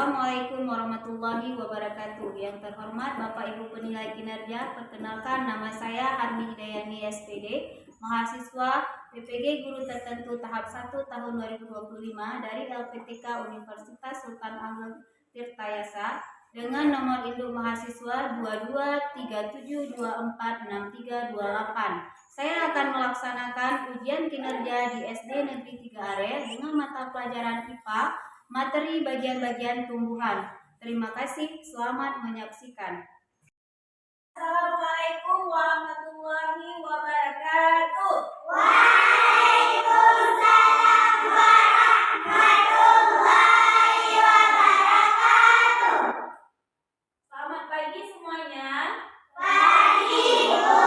Assalamualaikum warahmatullahi wabarakatuh. Yang terhormat Bapak Ibu penilai kinerja, perkenalkan nama saya Harmi Hidayani SPD, mahasiswa PPG Guru Tertentu tahap 1 tahun 2025 dari LPTK Universitas Sultan Agung Tirtayasa dengan nomor induk mahasiswa 2237246328. Saya akan melaksanakan ujian kinerja di SD Negeri 3 Are dengan mata pelajaran IPA, materi bagian-bagian tumbuhan. Terima kasih, selamat menyaksikan. Assalamualaikum warahmatullahi wabarakatuh. Waalaikumsalam warahmatullahi wabarakatuh. Selamat pagi semuanya. Pagi, Bu.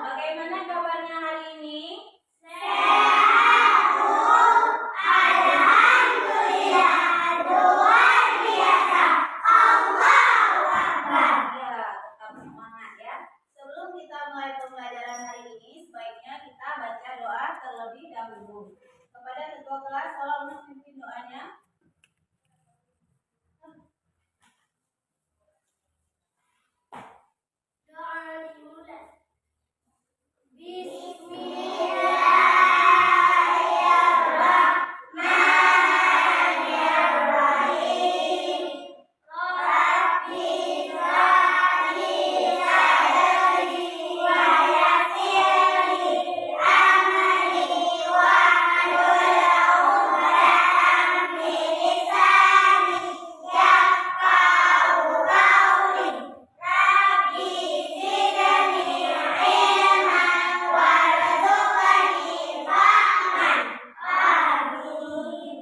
Bagaimana kabarnya hari ini? Sehat, Bu. Alhamdulillah. Luar biasa. Allahu Akbar. Ya, tetap semangat ya. Sebelum kita mulai pembelajaran hari ini, sebaiknya kita baca doa terlebih dahulu. Kepada ketua kelas, tolong memimpin doanya. Doa dimulai. Bismillahirrahmanirrahim. Rabbi shrahli sadri wa yassirli amri wahlul 'uqdatam min lisani yafqahu qawli. Rabbi zidni ilman warzuqni fahman. Amin.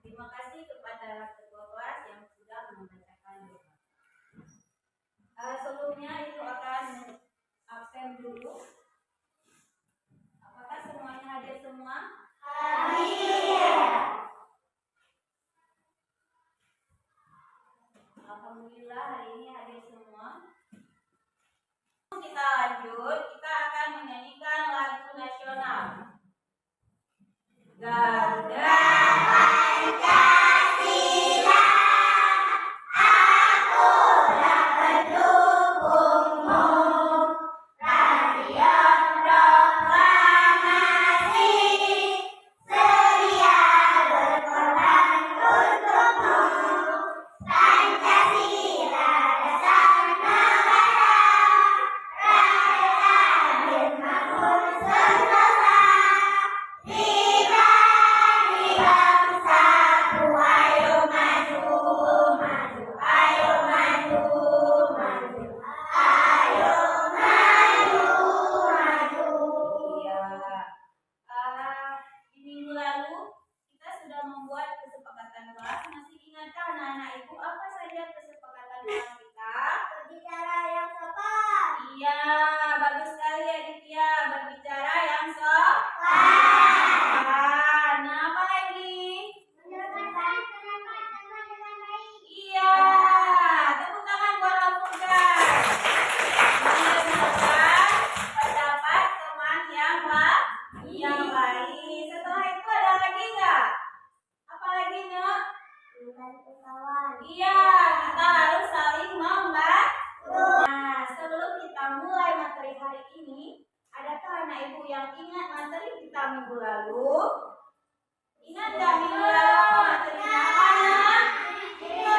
Terima kasih kepada ketua kelas yang sudah membacakan doa. Sebelumnya itu akan absen dulu. Apakah semuanya hadir semua? Alhamdulillah hari ini hadir semua. Kita lanjut, kita akan menyanyikan lagu nasional. Garuda Pancasila, akulah pendukungmu. Rayon proklamasi, sedia berkorban untukmu. Pancasila dasar negara, rakyat adil makmur sentosa. Pribadi bangsaku, ayo maju, maju, ayo maju, maju, ayo maju, maju. Iya. Di minggu lalu kita sudah membuat kesepakatan kelas. Masih ingatkah anak-anak ibu apa saja kesepakatan kelas kita? Berbicara yang sopan. Iya, bagus sekali Aditya, berbicara yang sopan. Nah, apa lagi? Menyampaikan pendapat dengan baik. Iya, tepuk tangan buat Alfurkan. Mendengarkan pendapat teman yang baik. Setelah itu ada lagi nggak? Apa lagi, Nyok? Membantu kawan. Iya, kita harus saling membantu. Nah, sebelum kita mulai materi hari ini, adakah anak ibu yang ingat materi kita minggu lalu? Ingat nggak minggu lalu materinya apa, Nak? Iya,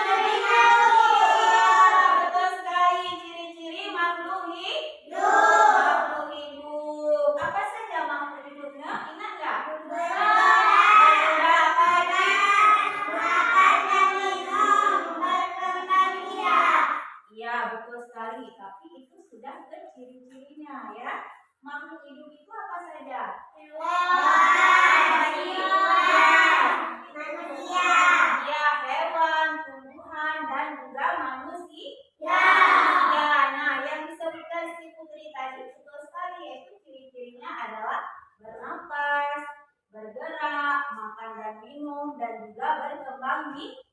betul sekali. Ciri-ciri makhluk hidup. Apa saja makhluk hidupnya? Ingat nggak? Bergerak, apa lagi? Makan dan minum, berkembang biak. Iya, betul sekali. Tapi itu sudah ke ciri-cirinya ya. Makhluk hidup itu apa saja? Manusia. Ya, hewan, tumbuhan, dan juga manusia. Ya, nah yang disebutkan si Putri tadi betul sekali, yaitu ciri-cirinya adalah bernapas, bergerak, makan dan minum, dan juga berkembang biak.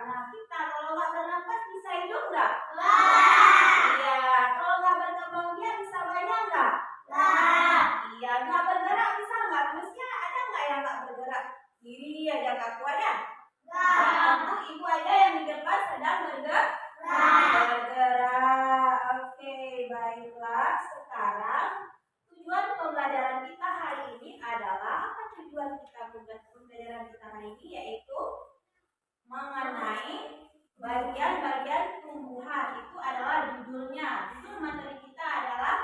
Nah, kita kalau nggak bernapas bisa hidup nggak? Iya, kalau nggak berkembang biak bisa banyak nggak? Iya, nggak bergerak bisa nggak? Manusia ada nggak yang nggak bergerak? Diri aja kaku ada. mengenai bagian-bagian tumbuhan. Itu adalah judulnya. Judul materi kita adalah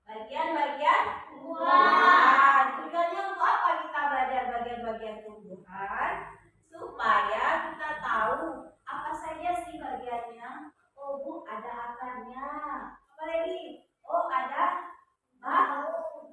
bagian-bagian tumbuhan. Tujuannya untuk apa kita belajar bagian-bagian tumbuhan? Supaya kita tahu apa saja sih bagiannya. Oh Bu, ada akarnya. Apa lagi? Oh ada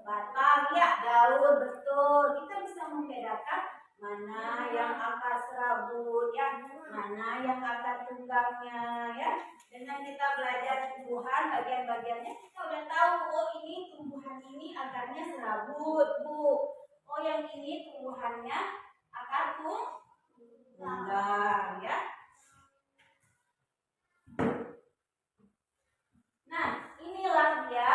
batang, ya daun, betul. Kita bisa membedakan mana yang akar serabut, ya, mana yang akar tunggangnya, ya. Dengan kita belajar tumbuhan bagian-bagiannya, kita udah tahu. Oh ini tumbuhan ini akarnya serabut, Bu. Oh yang ini tumbuhannya akar tunggang, ya. Nah, inilah dia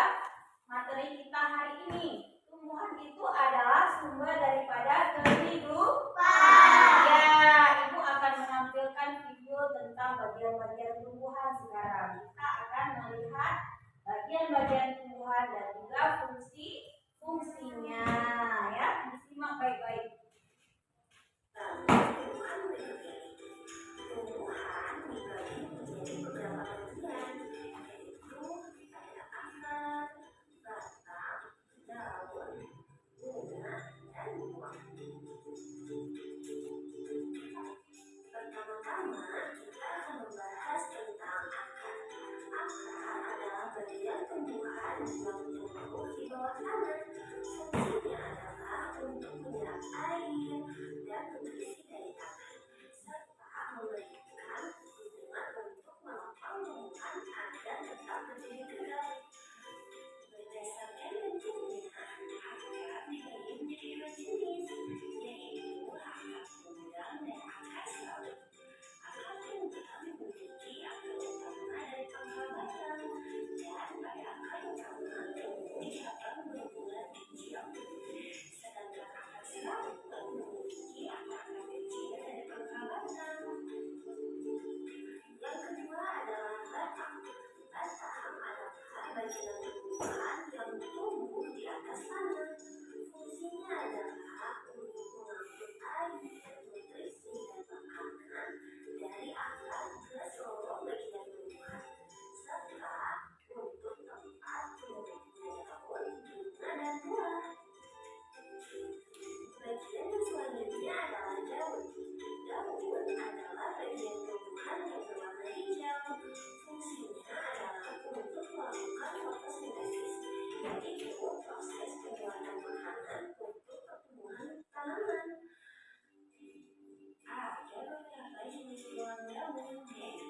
materi kita hari ini. Tumbuhan itu adalah sumber daripada kehidupan. Ya, Ibu akan menampilkan video tentang bagian-bagian tumbuhan sekarang. Kita akan melihat bagian-bagian tumbuhan dan juga fungsinya. Ya, disimak baik-baik. Tumbuhan dibagi menjadi beberapa bagian, yaitu ada akar, batang, daun, bunga, dan buah. Pertama-tama kita akan membahas tentang akar. Akar adalah bagian tumbuhan yang tumbuh di bawah tanah. Fungsinya adalah untuk menyerap air dan nutrisi dari tanah, serta memberikan dukungan untuk menopang tumbuhan agar tetap berdiri tegak. Berdasarkan bentuknya, akar dibagi menjadi dua jenis, yaitu akar tunggang dan akar serabut. Akar tunggang memiliki akar utama dari pangkal batang, dan pada akar utama tumbuh cabang berukuran kecil. Sedangkan akar serabut memiliki akar-akar kecil dari pangkal batang. Yang kedua adalah batang. Batang adalah bagian tumbuhan yang tumbuh di atas tanah. Fungsinya adalah untuk mengangkut air, nutrisi, dan makanan dari akar ke seluruh bagian tumbuhan, serta untuk tempat tumbuhnya daun, bunga, dan buah. Bagian yang selanjutnya adalah daun. Daun adalah bagian tumbuhan yang berwarna hijau. Fungsinya adalah untuk melakukan fotosintesis, yaitu proses pembuatan makanan untuk pertumbuhan tanaman. Ada beberapa jenis tulang daun, yaitu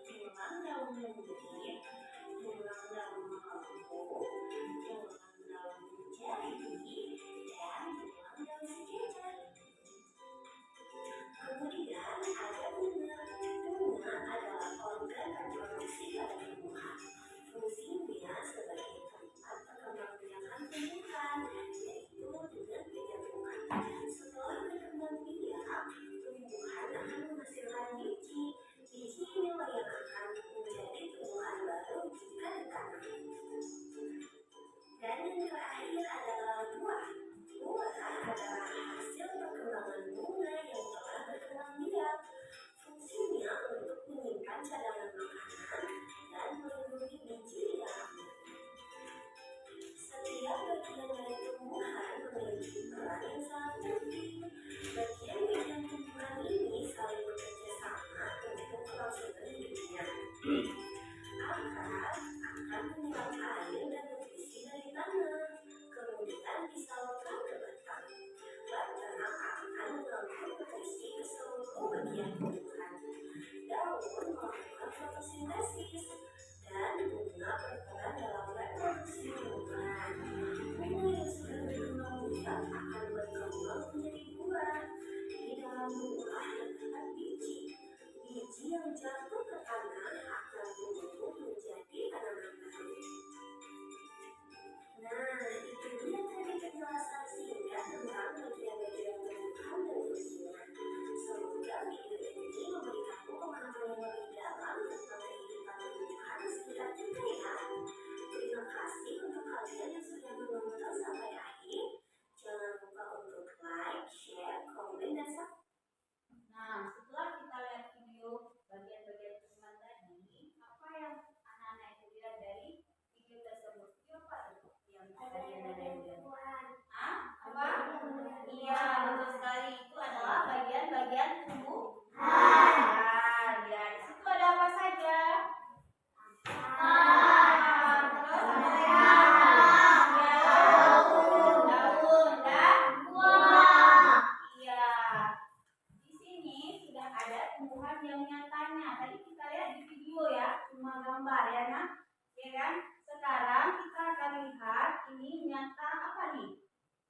tulang daun lembut, tulang daun melengkung, tulang daun jari, dan tulang daun sejajar. Kemudian ada bunga. Bunga adalah organ reproduksi pada tumbuhan. Fungsinya sebagai tempat perkembangbiakan tumbuhan, yaitu dengan penyampingan. Setelah berkembang biak, tumbuhan akan menghasilkan biji. Biji inilah yang akan menjadi tumbuhan baru jika ditanam. Dan yang terakhir adalah buah. Buah adalah hasil perkembangan bunga yang telah berkembang biak. Fungsinya untuk menyimpan cadangan makanan dan melindungi biji di dalamnya. Setiap bagian dari tumbuhan memiliki peran yang sangat penting. Bagian-bagian tumbuhan ini saling bekerja sama untuk kelangsungan hidupnya. Akar akan menyerap air dan nutrisi dari tanah, kemudian disalurkan ke batang. Batang akan mengangkut nutrisi ke seluruh bagian tumbuhan. Daun melakukan fotosintesis, dan bunga berperan dalam reproduksi tumbuhan. Bunga yang sudah berkembang biak akan berkembang menjadi buah. Di dalam buah terdapat biji. Biji yang jatuh ke tanah akan tumbuh menjadi tanaman baru. Nah, itu dia tadi penjelasan singkat tentang bagian-bagian tumbuhan dan fungsinya. Semoga video ini memberikanmu pemahaman yang lebih dalam tentang kehidupan tumbuhan yang nyatanya. Tadi kita lihat di video ya, cuma gambar ya nak, ya kan? Sekarang kita akan lihat ini nyata apa nih?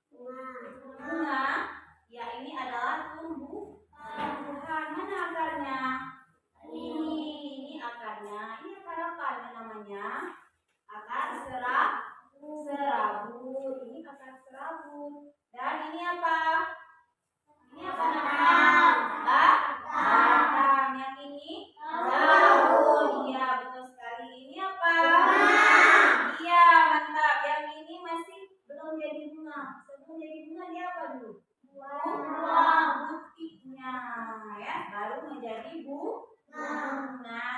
Bunga. Ya ini adalah tumbuhan. Mana akarnya? Ini akarnya. Ini akar apa namanya? Akar serabut. Ini akar serabut. Dan ini apa? Ini apa namanya? Batang. Yang ini daun. Iya betul sekali. Ini apa? Iya mantap. Yang ini masih belum jadi bunga. Sebelum jadi bunga dia apa dulu? Butiknya ya, baru menjadi bunga.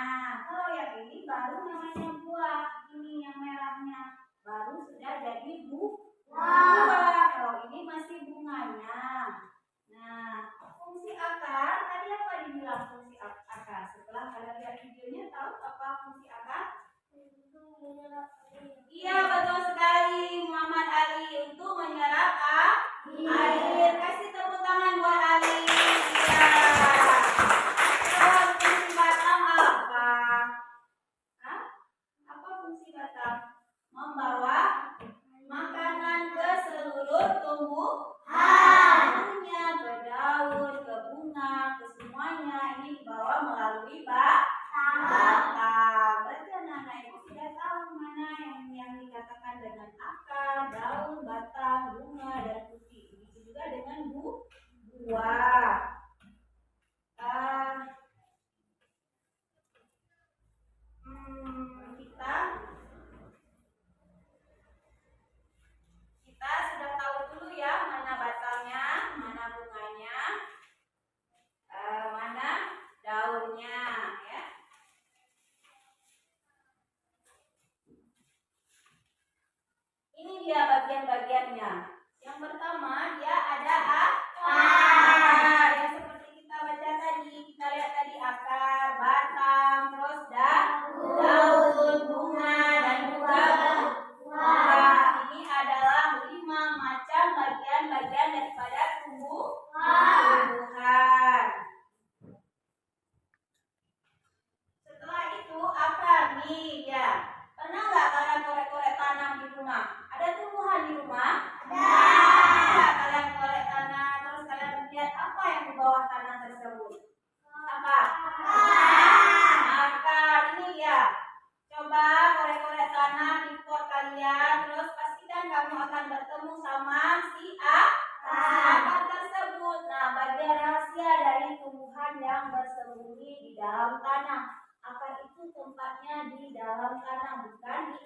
Kalau yang ini baru namanya buah. Ini yang merahnya baru sudah jadi buah. Kalau ini masih bunganya. Nah, fungsi akar tadi apa dibilang fungsi akar? Setelah kalian lihat videonya tahu apa fungsi akar? Iya betul sekali Muhammad Ali, untuk menyerap air. Kasih tepuk tangan buat Ali. Iya. Terus fungsi batang apa? Hah? Apa fungsi batang? Membawa makanan ke seluruh tumbuhan. Ke daun, ke bunga, ke semuanya ini dibawa melalui batang. Berarti anak-anak ibu sudah tahu mana yang dikatakan dengan akar, daun, batang, bunga, dan putih. Begitu juga dengan buah. Kita sudah tahu dulu ya mana batangnya, mana bunganya, mana daunnya ya. Ini dia bagian-bagiannya. Yang pertama dia ada akar. Yang seperti kita baca tadi, kita lihat tadi akar, batang, terus daun, bunga, dan juga buah. Ini adalah 5 macam bagian-bagian daripada tumbuhan. Setelah itu akar nih ya. Pernah nggak kalian korek-korek tanah di rumah? Ada tumbuhan di rumah? Ada. Kalian korek tanah, terus kalian lihat apa yang di bawah tanah tersebut? Apa? Akar. Ini ya. Coba korek-korek tanah di pot kalian, terus pastikan kamu akan bertemu sama si akar tersebut. Nah, bagian rahasia dari tumbuhan yang bersembunyi di dalam tanah. Akar itu tempatnya di dalam tanah, bukan di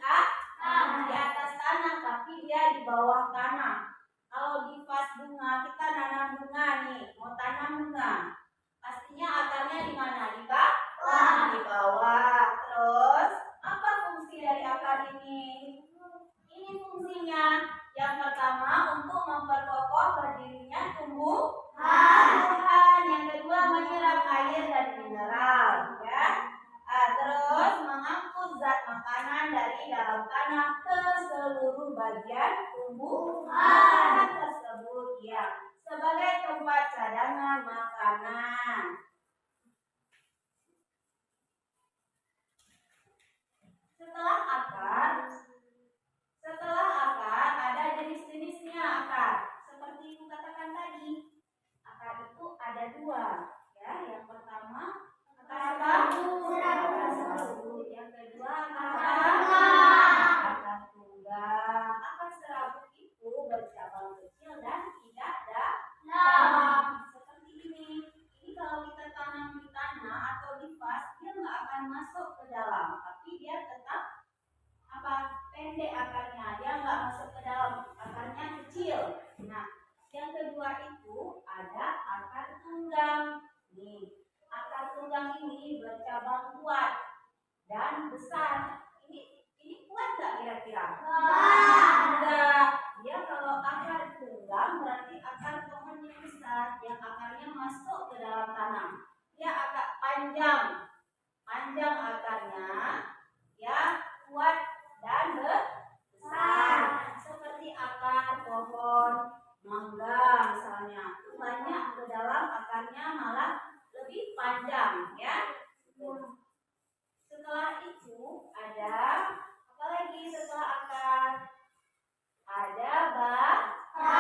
atas tanah, tapi dia di bawah tanah. Kalau di vas bunga, kita nanam bunga nih, mau tanam bunga. Pastinya akarnya di mana? Di bawah. Di bawah. Terus, apa fungsi dari akar ini? Ini fungsinya. Yang pertama, untuk memperkokoh berdirinya tumbuhan. Yang kedua, menyerap air dan mineral. Ya. Terus mengangkut zat makanan dari dalam tanah ke seluruh bagian tumbuhan tersebut ya, sebagai tempat cadangan makanan. Setelah akar ada jenis-jenisnya akar. Seperti ibu katakan tadi, akar itu ada 2 ya. Yang pertama akar serabut, yang kedua akar tunggang. Akar serabut itu bercabang kecil dan tidak dalam. Seperti ini. Ini kalau kita tanam di tanah atau di vas, dia nggak akan masuk ke dalam, tapi dia tetap pendek akarnya. Dia nggak masuk ke dalam, akarnya kecil. Nah, yang kedua itu ada akar tunggang. Nih. Akar tunggang ini bercabang kuat dan besar. Ini kuat nggak kira-kira? Enggak. Dia kalau akar tunggang berarti akar pohonnya besar, yang akarnya masuk ke dalam tanah. Dia agak panjang akarnya, ya kuat dan besar. Seperti akar pohon mangga misalnya, banyak ke dalam akarnya malah lebih panjang. panjang ya. Setelah itu ada apa lagi setelah akar? Ada batang.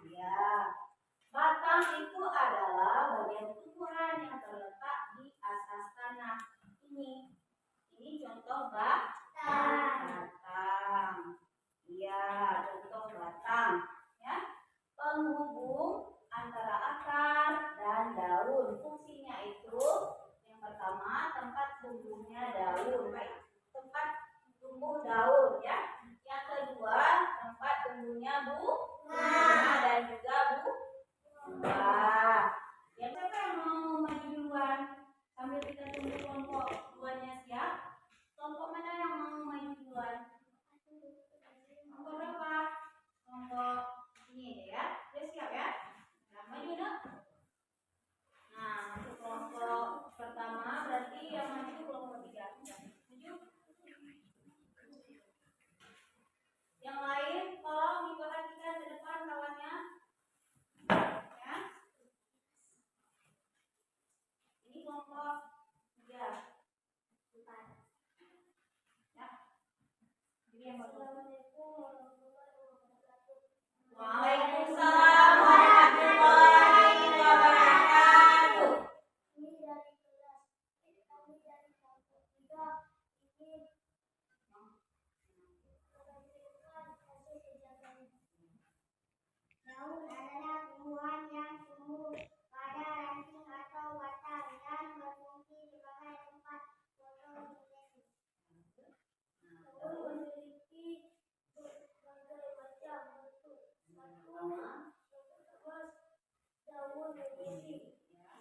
Ya. Batang itu adalah bagian tumbuhan yang terletak di atas tanah. Ini contoh batang. Iya, contoh batang. Ya. Penghubung antara akar dan daun. Fungsinya itu yang pertama tempat tumbuhnya daun, tempat tumbuh daun ya. Yang kedua tempat tumbuhnya bunga dan juga buah. Yang siapa yang mau maju duluan sambil kita tunggu kelompok duanya siap? Kelompok mana yang mau maju duluan? Kelompok berapa? Kelompok ini ya. Udah siap ya? Nah, maju dong. Nah, untuk kelompok pertama berarti yang maju kelompok 3. Maju. Yang lain tolong diperhatikan ke depan kawannya. Ya. Ini kelompok 3. Ya. Ini yang Waalaikumsalam warahmatullahi wabarakatuh. Ini dari kelas, kami dari kelompok 3. Ini hasil kegiatan. Daun adalah tumbuhan yang tumbuh pada ranting atau batang dan berfungsi sebagai tempat fotosintesis. Daun memiliki berbagai macam bentuk. Daun berisi,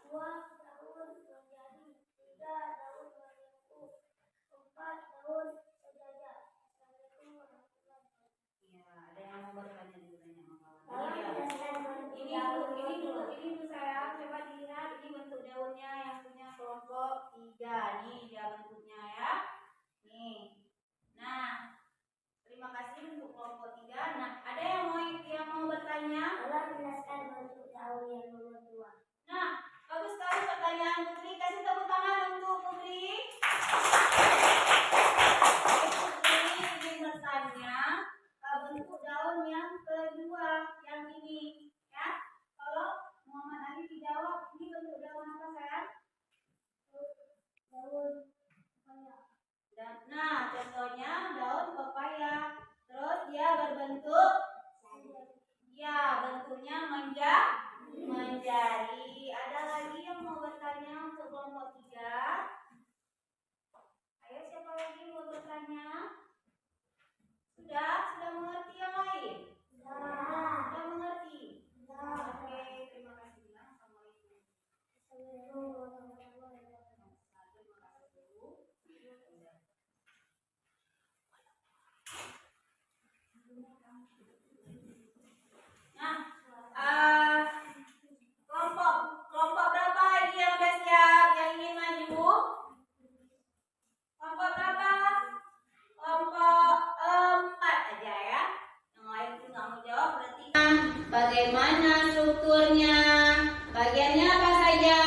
2 daun menjadi, 3 daun melengkung, 4 daun sejajar. Assalamualaikum warahmatullahi wabarakatuh. Ya, ada yang mau bertanya dulu sama Dalam kawan. Ini dulu saya coba dilihat ini bentuk daunnya yang punya kelompok 3. Nih dia bentuknya ya. Nih. Nah, terima kasih untuk kelompok 3. Nah, ada yang mau bertanya? Tolong jelaskan bentuk daun yang nomor 2. Nah, bagus sekali pertanyaan Putri. Kasih tepuk tangan untuk Putri. Putri ingin bertanya bentuk daun yang kedua, yang ini, ya. Kalau Muhammad Ali dijawab, ini bentuk daun apa sayang? Daun pepaya. Nah, contohnya daun pepaya. Terus dia berbentuk, ya, bentuknya menjari. Ada lagi yang mau bertanya untuk kelompok 3? Ayo, siapa lagi mau bertanya? Sudah mengerti yang lain? Sudah mengerti? Oke, terima kasih. Assalamualaikum. Terima kasih dulu. Nah, kelompok berapa lagi yang udah siap, yang ingin maju? Kelompok berapa? Kelompok 4 aja ya. Yang lain itu nggak mau jawab berarti. Bagaimana strukturnya? Bagiannya apa saja?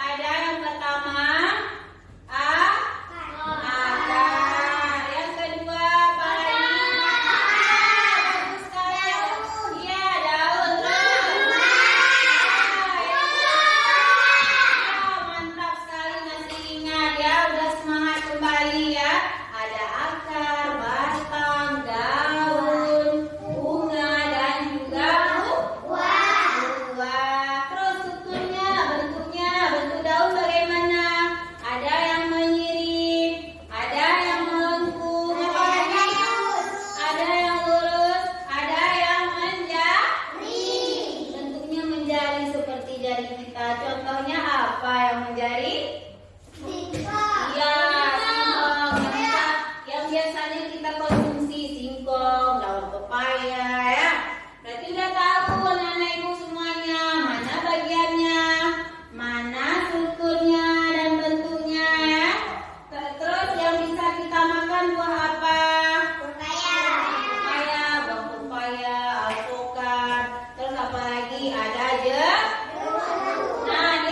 Ada yang pertama akar. Yang kedua apa lagi? Bagus sekali. Iya, daun. Mantap sekali, masih ingat ya. Udah semangat kembali ya. Ada akar, batang, daun, bunga, dan juga buah. Terus strukturnya, bentuk daun bagaimana? Ada yang menyirip, ada yang melengkung, apa lagi? Ada yang lurus, ada yang menjari. Bentuknya menjari seperti jari kita. Contohnya apa yang menjari? Iya, singkong. Yang biasanya kita konsumsi singkong, daun pepaya ya. Berarti udah tahu anak-anak ibu semuanya mana bagiannya, mana strukturnya dan bentuknya ya. Terus yang bisa kita makan buah apa? Pepaya, buah pepaya, alpukat. Terus apa lagi? Ada jeruk. Nah,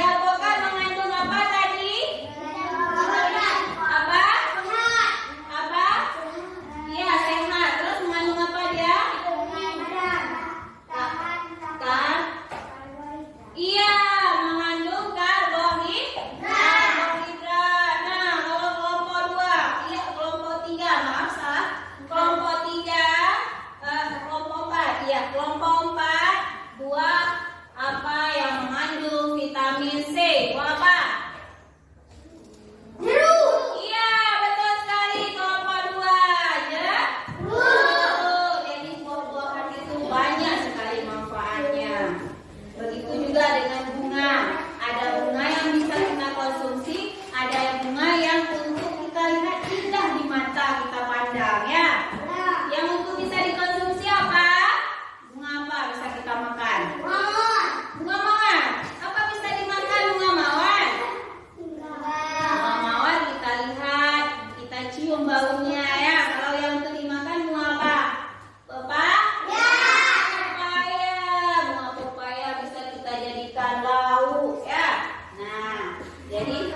Jadi,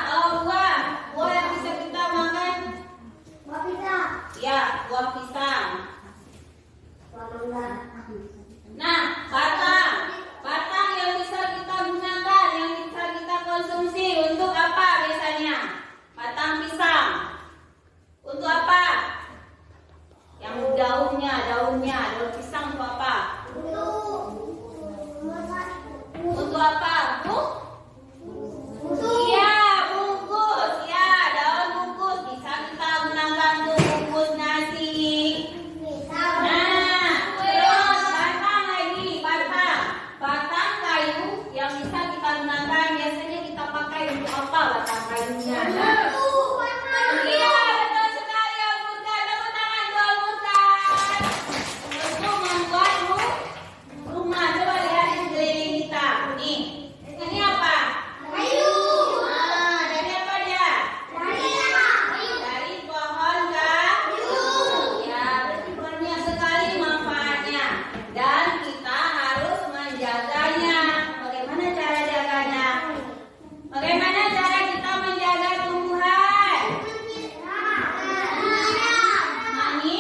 kalau buah yang bisa kita makan, ya buah pisang. Nah, batang yang bisa kita gunakan, yang bisa kita konsumsi untuk apa biasanya? Batang pisang. Untuk apa? Yang daun pisang untuk apa? Untuk apa? Iya, bungkus. Ya, daun bungkus bisa kita gunakan untuk bungkus nasi. Nah, terus batang kayu yang bisa kita gunakan biasanya kita pakai untuk apa batang kayunya? Iya, betul sekali Al-Murkan. Tepuk tangan tuh Al-Murkan. Untuk membuat rumah. Coba lihat di sekeliling kita. Nih, ini apa? Dari apa dia? Dari pohon kayu. Ya, berarti banyak sekali manfaatnya. Dan kita harus menjaganya. Bagaimana cara jaganya? Bagaimana cara kita menjaga tumbuhan? Mami?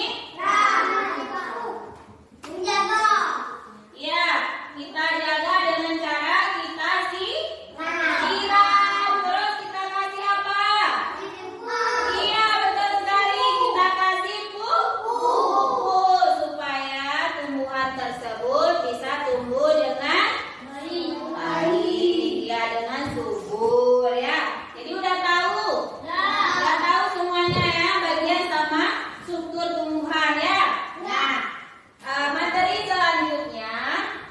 Ya, kita jaga dengan cara kita siram. Terus kita kasih apa? Iya, betul sekali. Kita kasih pupuk supaya tumbuhan tersebut bisa tumbuh dengan baik, ya, dengan subur, ya. Jadi udah tahu? Udah tahu semuanya ya, bagian sama struktur tumbuhan ya. Nah, materi selanjutnya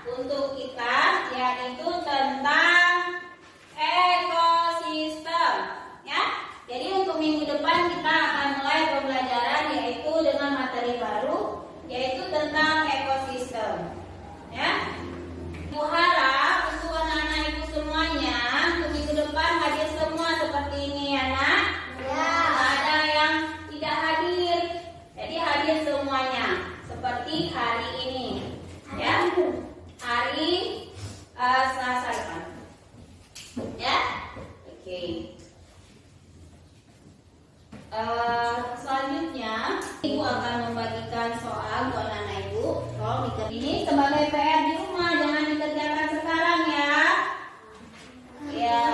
untuk kita yaitu tentang ekosistem, ya. Jadi untuk minggu depan kita akan mulai pembelajaran yaitu dengan materi baru yaitu tentang ekosistem, ya. Ibu harap untuk anak-anak ibu semuanya untuk minggu depan hadir semua seperti ini ya nak. Nggak ada yang tidak hadir. Jadi hadir semuanya seperti hari ini, ya. Hari Selasa kan, ya. Oke. Selanjutnya ibu akan membagikan soal buat anak ibu. Tolong dikerjakan. Ini sebagai PR di rumah, jangan dikerjakan sekarang ya. Ya.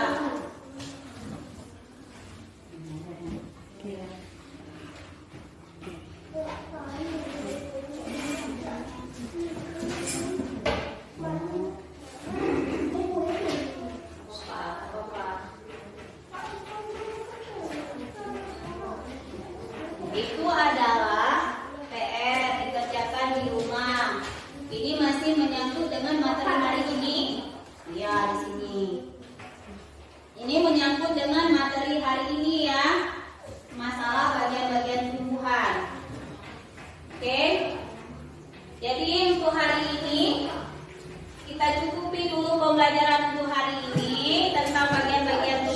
Itu adalah PR dikerjakan di rumah. Ini masih menyangkut dengan materi hari ini. Ya, di sini. Ini menyangkut dengan materi hari ini ya. Masalah bagian-bagian tumbuhan. Oke. Jadi untuk hari ini kita cukupi dulu pembelajaran untuk hari ini tentang bagian-bagian